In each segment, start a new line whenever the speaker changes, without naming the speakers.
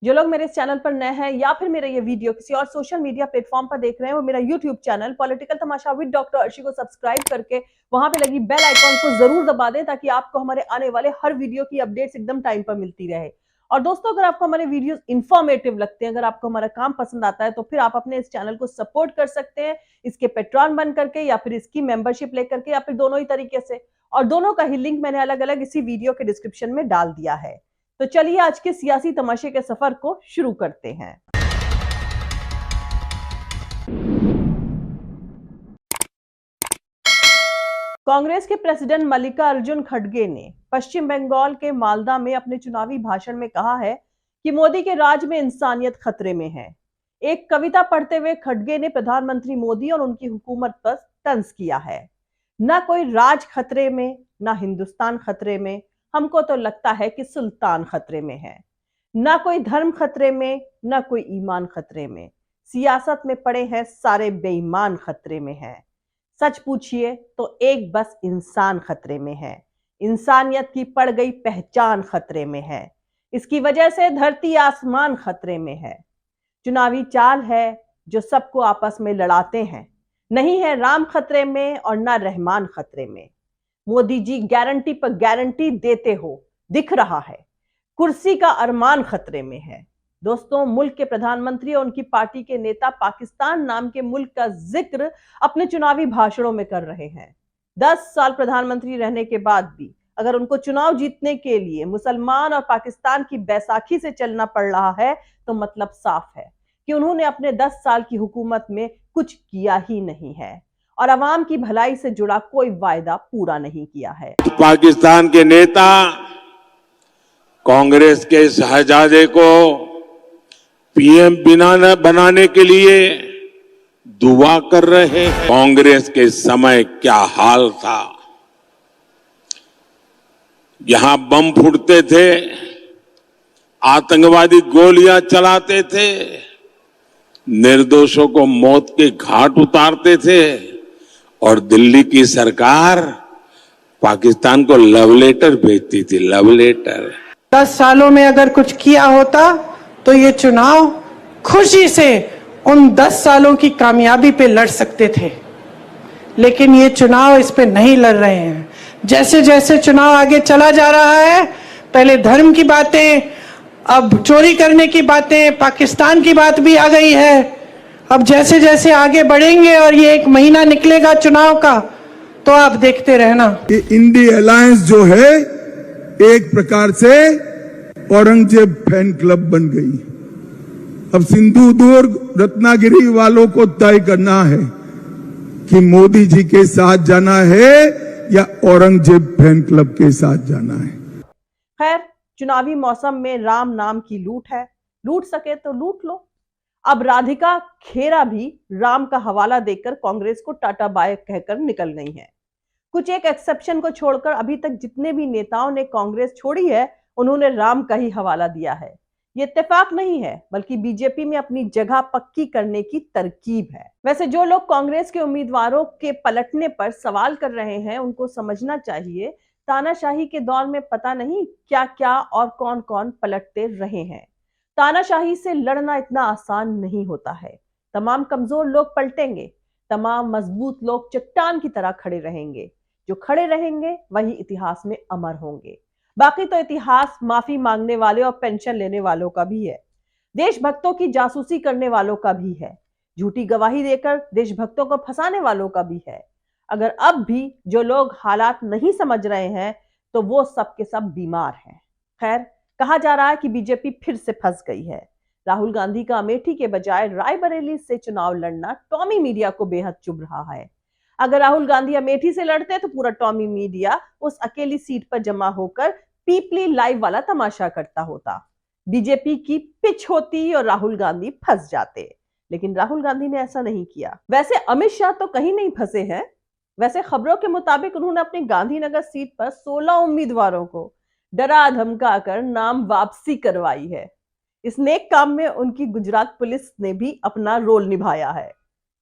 जो लोग मेरे इस चैनल पर नए हैं या फिर मेरा ये वीडियो किसी और सोशल मीडिया प्लेटफॉर्म पर देख रहे हैं, वो मेरा YouTube channel political Tamasha with doctor Arshi को सब्सक्राइब करके वहां पे लगी बेल आइकॉन को जरूर दबा दें ताकि आपको हमारे आने वाले हर वीडियो की अपडेट्स एकदम टाइम पर मिलती रहे। और दोस्तों, अगर आपको हमारे वीडियोस इंफॉर्मेटिव लगते हैं, अगर आपको हमारा काम पसंद आता है, तो फिर आप अपने इस चैनल को सपोर्ट कर सकते हैं इसके पेट्रॉन बन करके या फिर इसकी मेंबरशिप लेकर के या फिर दोनों ही तरीके से। और दोनों का ही लिंक मैंने अलग अलग इसी वीडियो के डिस्क्रिप्शन में डाल दिया है। तो चलिए आज के सियासी तमाशे के सफर को शुरू करते हैं। कांग्रेस के प्रेसिडेंट मल्लिकार्जुन खड़गे ने पश्चिम बंगाल के मालदा में अपने चुनावी भाषण में कहा है कि मोदी के राज में इंसानियत खतरे में है। एक कविता पढ़ते हुए खड़गे ने प्रधानमंत्री मोदी और उनकी हुकूमत पर तंज किया है। ना कोई राज खतरे में, ना हिंदुस्तान खतरे में, हमको तो लगता है कि सुल्तान खतरे में है। ना कोई धर्म खतरे में, ना कोई ईमान खतरे में, सियासत में पड़े हैं सारे बेईमान खतरे में हैं। सच पूछिए तो एक बस इंसान खतरे में है, इंसानियत की पड़ गई पहचान खतरे में है। इसकी वजह से धरती आसमान खतरे में है। चुनावी चाल है जो सबको आपस में लड़ाते हैं। नहीं है राम खतरे में और ना रहमान खतरे में। मोदी जी गारंटी पर गारंटी देते हो दिख रहा है, कुर्सी का अरमान खतरे में है। दोस्तों, मुल्क के प्रधानमंत्री और उनकी पार्टी के नेता पाकिस्तान नाम के मुल्क का जिक्र अपने चुनावी भाषणों में कर रहे हैं। 10 साल प्रधानमंत्री रहने के बाद भी अगर उनको चुनाव जीतने के लिए मुसलमान और पाकिस्तान की बैसाखी से चलना पड़ रहा है, तो मतलब साफ है कि उन्होंने अपने 10 साल की हुकूमत में कुछ किया ही नहीं है और अवाम की भलाई से जुड़ा कोई वायदा पूरा नहीं किया है।
पाकिस्तान के नेता कांग्रेस के शहजादे को पीएम बनाने के लिए दुआ कर रहे हैं। कांग्रेस के समय क्या हाल था, यहां बम फूटते थे, आतंकवादी गोलियां चलाते थे, निर्दोषों को मौत के घाट उतारते थे और दिल्ली की सरकार पाकिस्तान को लव लेटर भेजती थी। लव लेटर
10 सालों में अगर कुछ किया होता तो ये चुनाव खुशी से उन 10 सालों की कामयाबी पे लड़ सकते थे, लेकिन ये चुनाव इस पे नहीं लड़ रहे हैं। जैसे जैसे चुनाव आगे चला जा रहा है, पहले धर्म की बातें, अब चोरी करने की बातें, पाकिस्तान की बात भी आ गई है। अब जैसे जैसे आगे बढ़ेंगे और ये 1 महीना निकलेगा चुनाव का, तो आप देखते रहना।
इंडी अलायंस जो है एक प्रकार से औरंगजेब फैन क्लब बन गई। अब सिंधु दुर्ग रत्नागिरी वालों को तय करना है कि मोदी जी के साथ जाना है या औरंगजेब फैन क्लब के साथ जाना है।
खैर, चुनावी मौसम में राम नाम की लूट है, लूट सके तो लूट लो। अब राधिका खेरा भी राम का हवाला देकर कांग्रेस को टाटा बाय कहकर निकल गई हैं। कुछ एक एक्सेप्शन को छोड़कर अभी तक जितने भी नेताओं ने कांग्रेस छोड़ी है, उन्होंने राम का ही हवाला दिया है। ये इत्तेफाक नहीं है, बल्कि बीजेपी में अपनी जगह पक्की करने की तरकीब है। वैसे जो लोग कांग्रेस के उम्मीदवारों के पलटने पर सवाल कर रहे हैं, उनको समझना चाहिए तानाशाही के दौर में पता नहीं क्या क्या और कौन कौन पलटते रहे हैं। तानाशाही से लड़ना इतना आसान नहीं होता है। तमाम कमजोर लोग पलटेंगे, तमाम मजबूत लोग चट्टान की तरह खड़े रहेंगे। जो खड़े रहेंगे वही इतिहास में अमर होंगे। बाकी तो इतिहास माफी मांगने वाले और पेंशन लेने वालों का भी है, देशभक्तों की जासूसी करने वालों का भी है, झूठी गवाही देकर देशभक्तों को फंसाने वालों का भी है। अगर अब भी जो लोग हालात नहीं समझ रहे हैं, तो वो सब के सब बीमार हैं। खैर, कहा जा रहा है कि बीजेपी फिर से फंस गई है। राहुल गांधी का अमेठी के बजाय रायबरेली से चुनाव लड़ना टॉमी मीडिया को बेहद चुभ रहा है। अगर राहुल गांधी अमेठी से लड़ते तो पूरा टॉमी मीडिया उस अकेली सीट पर जमा होकर पीपली लाइव वाला तमाशा करता होता। बीजेपी की पिच होती और राहुल गांधी फंस जाते, लेकिन राहुल गांधी ने ऐसा नहीं किया। वैसे अमित शाह तो कहीं नहीं फंसे हैं। वैसे खबरों के मुताबिक उन्होंने अपनी गांधीनगर सीट पर 16 उम्मीदवारों को डरा धमकाकर नाम वापसी करवाई है। इस नेक काम में उनकी गुजरात पुलिस ने भी अपना रोल निभाया है।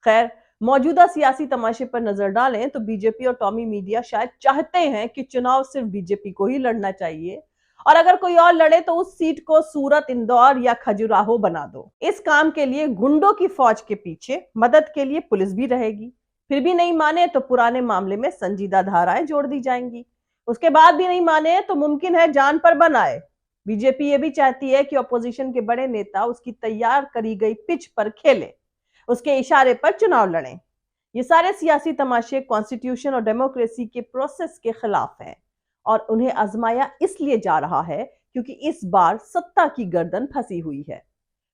खैर, मौजूदा सियासी तमाशे पर नजर डालें तो बीजेपी और टॉमी मीडिया शायद चाहते हैं कि चुनाव सिर्फ बीजेपी को ही लड़ना चाहिए और अगर कोई और लड़े तो उस सीट को सूरत, इंदौर या खजुराहो बना दो। इस काम के लिए गुंडों की फौज के पीछे मदद के लिए पुलिस भी रहेगी। फिर भी नहीं माने तो पुराने मामले में संजीदा धाराएं जोड़ दी जाएंगी। उसके बाद भी नहीं माने तो मुमकिन है जान पर बन आए। बीजेपी ये भी चाहती है कि ऑपोजिशन के बड़े नेता उसकी तैयार करी गई पिच पर खेले, उसके इशारे पर चुनाव लड़ें। ये सारे सियासी तमाशे कॉन्स्टिट्यूशन और डेमोक्रेसी के प्रोसेस के खिलाफ हैं और उन्हें आजमाया इसलिए जा रहा है क्योंकि इस बार सत्ता की गर्दन फंसी हुई है।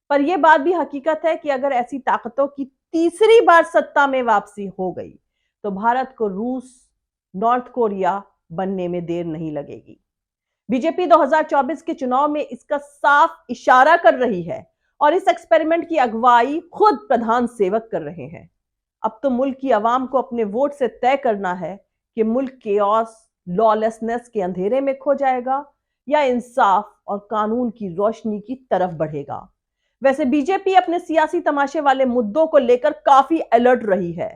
पर यह बात भी हकीकत है कि अगर ऐसी ताकतों की तीसरी बार सत्ता में वापसी हो गई तो भारत को रूस, नॉर्थ कोरिया बनने में देर नहीं लगेगी। बीजेपी 2024 के चुनाव में इसका साफ इशारा कर रही है और इस एक्सपेरिमेंट की अगुवाई खुद प्रधान सेवक कर रहे हैं। अब तो मुल्क की आवाम को अपने वोट से तय करना है कि मुल्क केओस, लॉलेसनेस के अंधेरे में खो जाएगा या इंसाफ और कानून की रोशनी की तरफ बढ़ेगा। वैसे बीजेपी अपने सियासी तमाशे वाले मुद्दों को लेकर काफी अलर्ट रही है।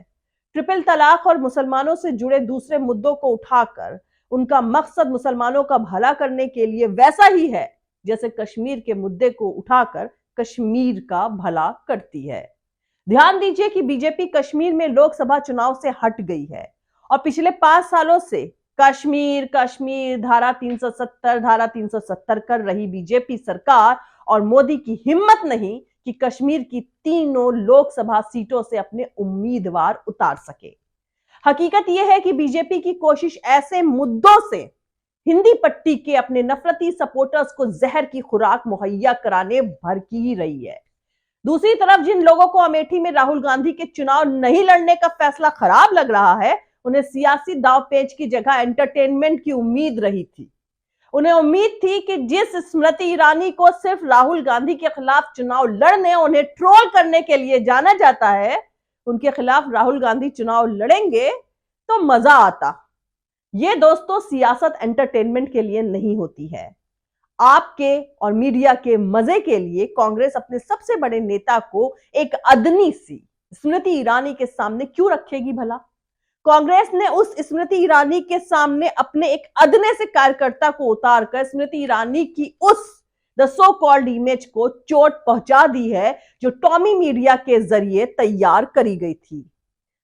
ट्रिपल तलाक और मुसलमानों से जुड़े दूसरे मुद्दों को उठाकर उनका मकसद मुसलमानों का भला करने के लिए वैसा ही है जैसे कश्मीर के मुद्दे को उठाकर कश्मीर का भला करती है। ध्यान दीजिए कि बीजेपी कश्मीर में लोकसभा चुनाव से हट गई है और पिछले 5 सालों से कश्मीर कश्मीर धारा 370 कर रही बीजेपी सरकार और मोदी की हिम्मत नहीं कि कश्मीर की तीनों लोकसभा सीटों से अपने उम्मीदवार उतार सके। हकीकत यह है कि बीजेपी की कोशिश ऐसे मुद्दों से हिंदी पट्टी के अपने नफरती सपोर्टर्स को जहर की खुराक मुहैया कराने भर की ही रही है। दूसरी तरफ जिन लोगों को अमेठी में राहुल गांधी के चुनाव नहीं लड़ने का फैसला खराब लग रहा है, उन्हें सियासी दावपेच की जगह एंटरटेनमेंट की उम्मीद रही थी। उन्हें उम्मीद थी कि जिस स्मृति ईरानी को सिर्फ राहुल गांधी के खिलाफ चुनाव लड़ने, उन्हें ट्रोल करने के लिए जाना जाता है, उनके खिलाफ राहुल गांधी चुनाव लड़ेंगे तो मजा आता। ये दोस्तों सियासत एंटरटेनमेंट के लिए नहीं होती है। आपके और मीडिया के मजे के लिए कांग्रेस अपने सबसे बड़े नेता को एक अदनी सी स्मृति ईरानी के सामने क्यों रखेगी भला? कांग्रेस ने उस स्मृति ईरानी के सामने अपने एक अदने से कार्यकर्ता को उतारकर स्मृति ईरानी की उस द सो कॉल्ड इमेज को चोट पहुंचा दी है जो टॉमी मीडिया के जरिए तैयार करी गई थी।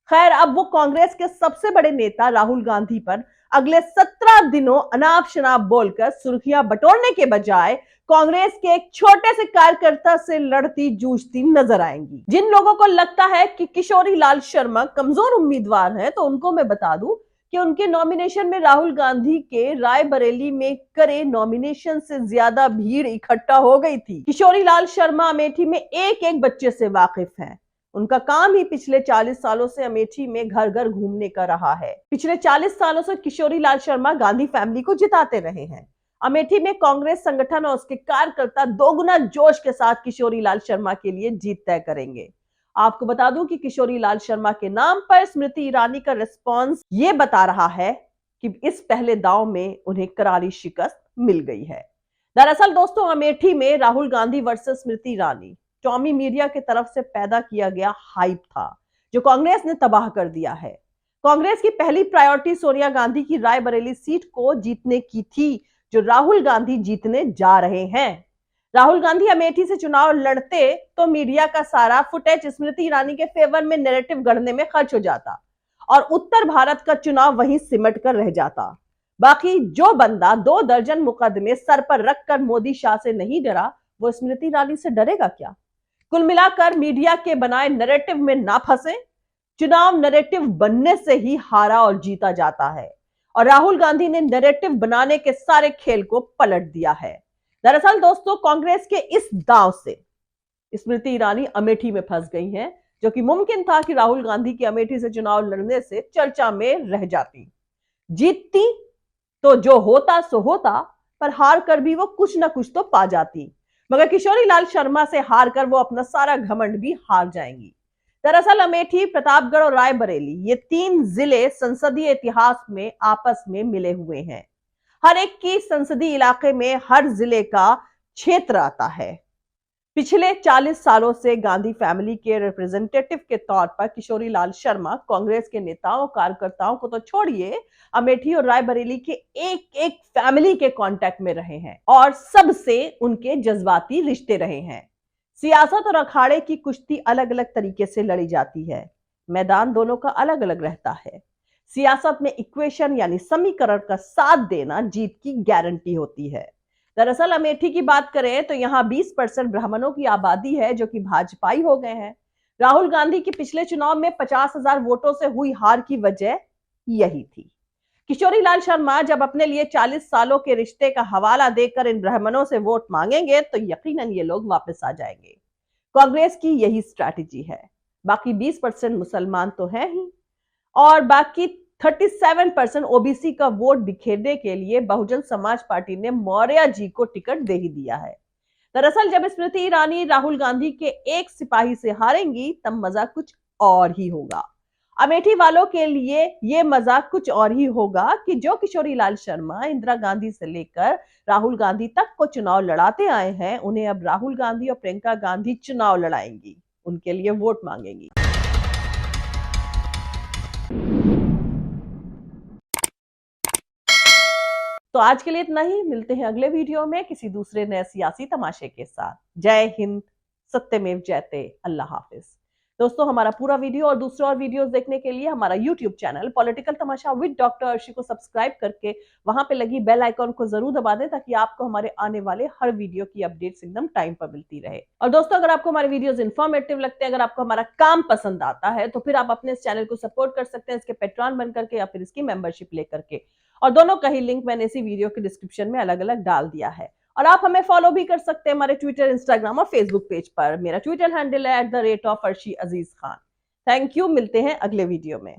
खैर, अब वो कांग्रेस के सबसे बड़े नेता राहुल गांधी पर अगले 17 दिनों अनाप शनाप बोलकर सुर्खियां बटोरने के बजाय कांग्रेस के एक छोटे से कार्यकर्ता से लड़ती जूझती नजर आएंगी। जिन लोगों को लगता है कि किशोरी लाल शर्मा कमजोर उम्मीदवार हैं, तो उनको मैं बता दूं कि उनके नॉमिनेशन में राहुल गांधी के रायबरेली में करे नॉमिनेशन से ज्यादा भीड़ इकट्ठा हो गई थी। किशोरी लाल शर्मा अमेठी में एक एक बच्चे से वाकिफ हैं। उनका काम ही पिछले 40 सालों से अमेठी में घर घर घूमने का रहा है। पिछले 40 सालों से किशोरी लाल शर्मा गांधी फैमिली को जिताते रहे हैं। अमेठी में कांग्रेस संगठन और उसके कार्यकर्ता दोगुना जोश के साथ किशोरी लाल शर्मा के लिए जीत तय करेंगे। आपको बता दूं कि किशोरी लाल शर्मा के नाम पर स्मृति ईरानी का रिस्पॉन्स ये बता रहा है कि इस पहले दांव में उन्हें करारी शिकस्त मिल गई है। दरअसल दोस्तों, अमेठी में Rahul Gandhi versus Smriti Irani Tommy media की तरफ से पैदा किया गया हाइप था जो कांग्रेस ने तबाह कर दिया है। कांग्रेस की पहली प्रायोरिटी सोनिया गांधी की रायबरेली सीट को जीतने की थी जो राहुल गांधी जीतने जा रहे हैं। राहुल गांधी अमेठी से चुनाव लड़ते तो मीडिया का सारा फुटेज स्मृति ईरानी के फेवर में नैरेटिव गढ़ने में खर्च हो जाता और उत्तर भारत का चुनाव वहीं सिमट कर रह जाता। बाकी जो बंदा 2 दर्जन मुकदमे सर पर रखकर मोदी शाह से नहीं डरा, वो स्मृति ईरानी से डरेगा क्या? कुल मिलाकर मीडिया के बनाए नैरेटिव में ना फंसे। चुनाव नैरेटिव बनने से ही हारा और जीता जाता है और राहुल गांधी ने नैरेटिव बनाने के सारे खेल को पलट दिया है। दरअसल दोस्तों, कांग्रेस के इस दांव से स्मृति ईरानी अमेठी में फंस गई हैं, जो कि मुमकिन था कि राहुल गांधी की अमेठी से चुनाव लड़ने से चर्चा में रह जाती। जीतती तो जो होता सो होता, पर हार कर भी वो कुछ ना कुछ तो पा जाती। मगर किशोरी लाल शर्मा से हार कर वो अपना सारा घमंड भी हार जाएंगी। दरअसल अमेठी, प्रतापगढ़ और रायबरेली ये 3 जिले संसदीय इतिहास में आपस में मिले हुए हैं। हर एक की संसदीय इलाके में हर जिले का क्षेत्र आता है। पिछले 40 सालों से गांधी फैमिली के रिप्रेजेंटेटिव के तौर पर किशोरी लाल शर्मा कांग्रेस के नेताओं कार्यकर्ताओं को तो छोड़िए, अमेठी और रायबरेली के एक एक फैमिली के कांटेक्ट में रहे हैं और सबसे उनके जज्बाती रिश्ते रहे हैं। सियासत और अखाड़े की कुश्ती अलग अलग तरीके से लड़ी जाती है, मैदान दोनों का अलग अलग रहता है। सियासत में इक्वेशन यानी समीकरण का साथ देना जीत की गारंटी होती है। दरअसल अमेठी की बात करें तो यहां 20% ब्राह्मणों की आबादी है जो कि भाजपाई हो गए हैं। राहुल गांधी के पिछले चुनाव में 50,000 वोटों से हुई हार की वजह यही थी। किशोरी लाल शर्मा जब अपने लिए 40 सालों के रिश्ते का हवाला देकर इन ब्राह्मणों से वोट मांगेंगे तो यकीनन ये लोग वापस आ जाएंगे। कांग्रेस की यही स्ट्रैटेजी है। बाकी 20% मुसलमान तो हैं ही और बाकी 37% ओबीसी का वोट बिखेरने के लिए बहुजन समाज पार्टी ने मौर्य जी को टिकट दे ही दिया है। दरअसल जब स्मृति ईरानी राहुल गांधी के एक सिपाही से हारेंगी तब मजा कुछ और ही होगा। अमेठी वालों के लिए यह मजा कुछ और ही होगा कि जो किशोरी लाल शर्मा इंदिरा गांधी से लेकर राहुल गांधी तक को चुनाव लड़ाते आए हैं, उन्हें अब राहुल गांधी और प्रियंका गांधी चुनाव लड़ाएंगी, उनके लिए वोट मांगेंगी। तो आज के लिए इतना ही। मिलते हैं अगले वीडियो में किसी दूसरे नए सियासी तमाशे के साथ। जय हिंद, सत्यमेव जयते, अल्लाह हाफिज। दोस्तों, हमारा पूरा वीडियो और दूसरे और वीडियोस देखने के लिए हमारा YouTube channel political Tamasha with doctor Arshi को सब्सक्राइब करके वहां पे लगी बेल आइकॉन को जरूर दबा दें ताकि आपको हमारे आने वाले हर वीडियो की अपडेट्स एकदम टाइम पर मिलती रहे। और दोस्तों, अगर आपको हमारे वीडियोस इंफॉर्मेटिव लगते हैं, अगर आपको हमारा काम पसंद आता है तो फिर आप अपने इस चैनल को सपोर्ट कर सकते हैं इसके पेट्रॉन बन करके या फिर इसकी मेंबरशिप लेकर के। और दोनों का ही लिंक मैंने इसी वीडियो के डिस्क्रिप्शन में अलग अलग डाल दिया है। और आप हमें फॉलो भी कर सकते हैं हमारे ट्विटर, इंस्टाग्राम और फेसबुक पेज पर। मेरा ट्विटर हैंडल है @ArshieAzizKhan। Thank you. मिलते हैं अगले वीडियो में।